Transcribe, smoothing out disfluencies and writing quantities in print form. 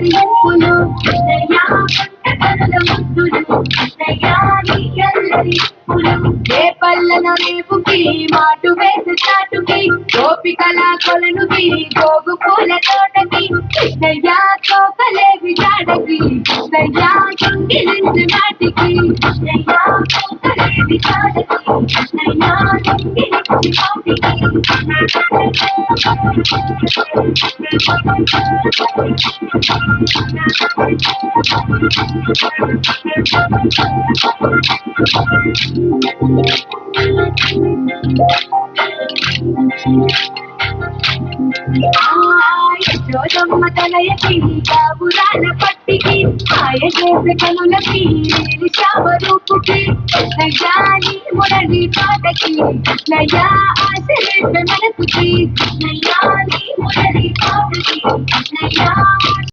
పలకరింపులు కృష్ణయ్య కనుల ముద్దులు కృష్ణయ్య నీ అల్లరి ఏ పల్లెల రేపుకి మాటు వేసి చాటుకి గోపికల కొలనుకి గోగు పూల తోటకి కృష్ణయ్య కోకలేవి జాడకి కృష్ణయ్య కుంగిలించు నాటికి కృష్ణయ్య కోకలేవి జాడకి కృష్ణయ్య కుంగిలించు యశోదమ్మ తనయకి బాబురాల పట్టికి మాయ చేసే కనులకి శావరూపుకి కృష్ణయ్యాని మురళి పాటకి కృష్ణయ్య ఆశలేసే మనసుకి కృష్ణయ్యాని మురళి పాటకి కృష్ణయ్య